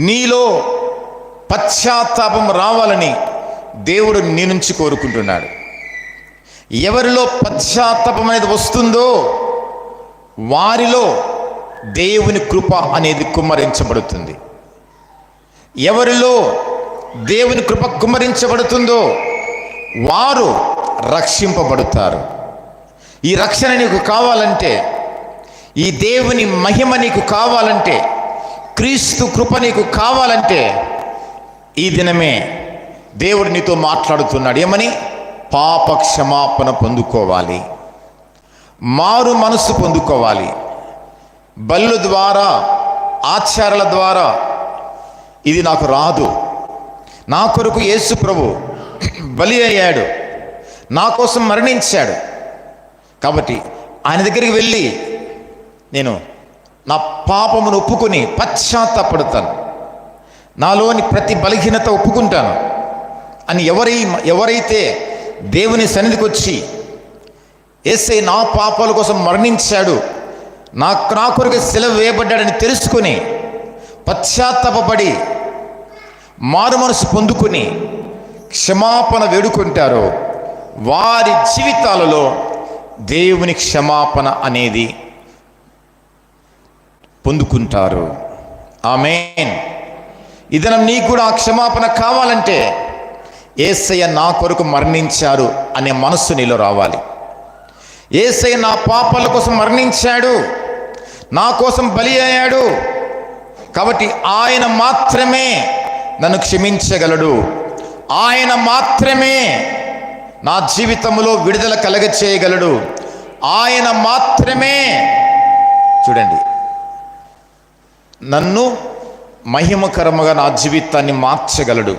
నీలో పశ్చాత్తాపం రావాలని దేవుడు నీ నుంచి కోరుకుంటున్నాడు. ఎవరిలో పశ్చాత్తాపం అనేది వస్తుందో వారిలో దేవుని కృప అనేది కుమ్మరించబడుతుంది. ఎవరిలో దేవుని కృప కుమ్మరించబడుతుందో వారు రక్షింపబడతారు. ఈ రక్షణ నీకు కావాలంటే, ఈ దేవుని మహిమ నీకు కావాలంటే, క్రీస్తు కృప నీకు కావాలంటే ఈ దినమే దేవుడు నీతో మాట్లాడుతున్నాడు. ఏమని? పాప క్షమాపణ పొందుకోవాలి, మారు మనసు పొందుకోవాలి. బలుల ద్వారా, ఆచారాల ద్వారా ఇది నాకు రాదు. నా కొరకు యేసు ప్రభు బలి అయ్యాడు, నా కోసం మరణించాడు. కాబట్టి ఆయన దగ్గరికి వెళ్ళి నేను నా పాపమును ఒప్పుకొని పశ్చాత్తాపడతాను, నాలోని ప్రతి బలహీనత ఒప్పుకుంటాను అని ఎవరైతే దేవుని సన్నిధికి వచ్చి యేసయ్య నా పాపాల కోసం మరణించాడు, నా కొరకు సిలువ వేయబడ్డాడని తెలుసుకొని పశ్చాత్తాపడి మారు మనసు పొందుకొని క్షమాపణ వేడుకుంటారో వారి జీవితాలలో దేవుని క్షమాపణ అనేది పొందుకుంటారు. ఆమేన్. ఇదన నీకు కూడా ఆ క్షమాపణ కావాలంటే యేసయ్య నా కొరకు మరణించారు అనే మనస్సు నీలో రావాలి. యేసయ్య నా పాపాల కోసం మరణించాడు, నా కోసం బలి అయ్యాడు, కాబట్టి ఆయన మాత్రమే నన్ను క్షమించగలడు, ఆయన మాత్రమే నా జీవితంలో విడుదల కలగచేయగలడు, ఆయన మాత్రమే చూడండి నన్ను మహిమకరముగా నా జీవితాన్ని మార్చగలడు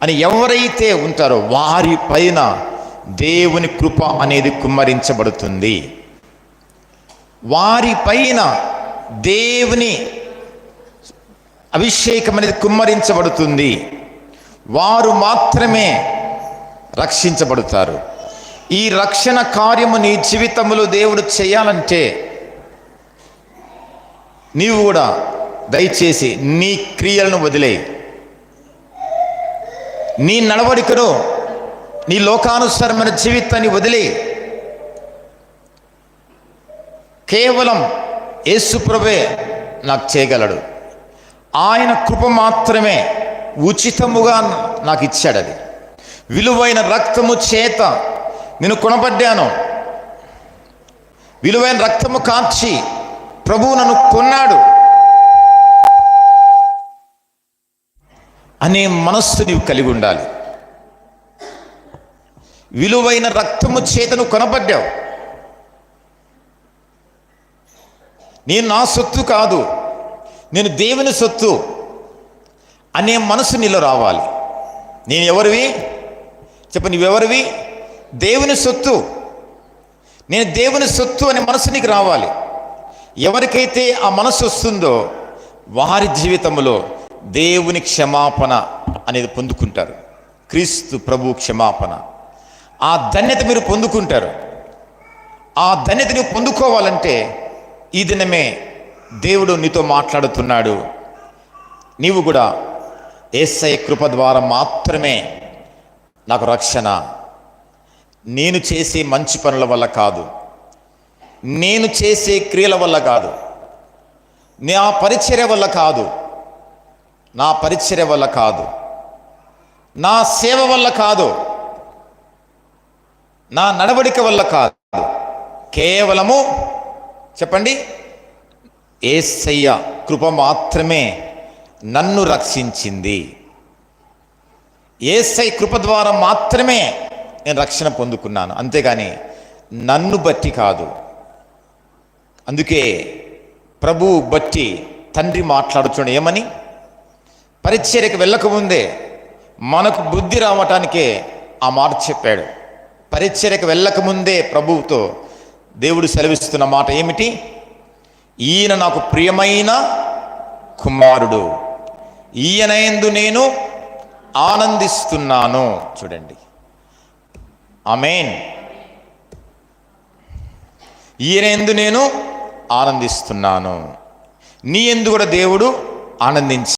అని ఎవరైతే ఉంటారో వారి పైన దేవుని కృప అనేది కుమ్మరించబడుతుంది. వారి పైన దేవుని అభిషేకం అనేది కుమ్మరించబడుతుంది. వారు మాత్రమే రక్షించబడతారు. ఈ రక్షణ కార్యము నీ జీవితంలో దేవుడు చేయాలంటే నీవు కూడా దయచేసి నీ క్రియలను వదిలేయి, నీ నడవడికను, నీ లోకానుసారమైన జీవితాన్ని వదిలేయి. కేవలం యేసు ప్రభువే నాకు చేయగలడు, ఆయన కృప మాత్రమే ఉచితముగా నాకు ఇచ్చాడు. అది విలువైన రక్తము చేత నేను కొనబడ్డాను, విలువైన రక్తము కార్చి ప్రభువు నన్ను కొన్నాడు అనే మనస్సు నీవు కలిగి ఉండాలి. విలువైన రక్తము చేత నువ్వు కొనబడ్డావు, నేను నా సొత్తు కాదు, నేను దేవుని సొత్తు అనే మనసు నీలో రావాలి. నేను ఎవరివి చెప్పు, నువ్వెవరివి? దేవుని సొత్తు. నేను దేవుని సొత్తు అనే మనసు నీకు రావాలి. ఎవరికైతే ఆ మనసు వస్తుందో వారి జీవితంలో దేవుని క్షమాపణ అనేది పొందుకుంటారు. క్రీస్తు ప్రభు క్షమాపణ, ఆ ధన్యత మీరు పొందుకుంటారు. ఆ ధన్యత నువ్వు పొందుకోవాలంటే ఈ దినమే దేవుడు నీతో మాట్లాడుతున్నాడు. నీవు కూడా యేసయ్య కృప ద్వారా మాత్రమే నాకు రక్షణ, నేను చేసే మంచి పనుల వల్ల కాదు, నేను చేసే క్రియల వల్ల కాదు, నా పరిచర్య వల్ల కాదు, నా పరిచర్య వల్ల కాదు, నా సేవ వల్ల కాదు, నా నడవడిక వల్ల కాదు, కేవలము చెప్పండి యేసయ్య కృప మాత్రమే నన్ను రక్షించింది. యేసయ్య కృప ద్వారా మాత్రమే నేను రక్షణ పొందుకున్నాను, అంతేగాని నన్ను బట్టి కాదు. అందుకే ప్రభువు బట్టి తండ్రి మాట్లాడుచున్నాడు. ఏమని? పరిచర్యకు వెళ్ళకముందే మనకు బుద్ధి రావటానికే ఆ మాట చెప్పాడు. పరిచర్యకు వెళ్ళకముందే ప్రభువుతో దేవుడు సెలవిస్తున్న మాట ఏమిటి? ఈయన నాకు ప్రియమైన కుమారుడు, ఈయనయందు నేను ఆనందిస్తున్నాను. చూడండి, ఆమేన్. ఈయనయందు నేను ఆనందిస్తున్నాను, నీ యందు కూడా దేవుడు ఆనందించి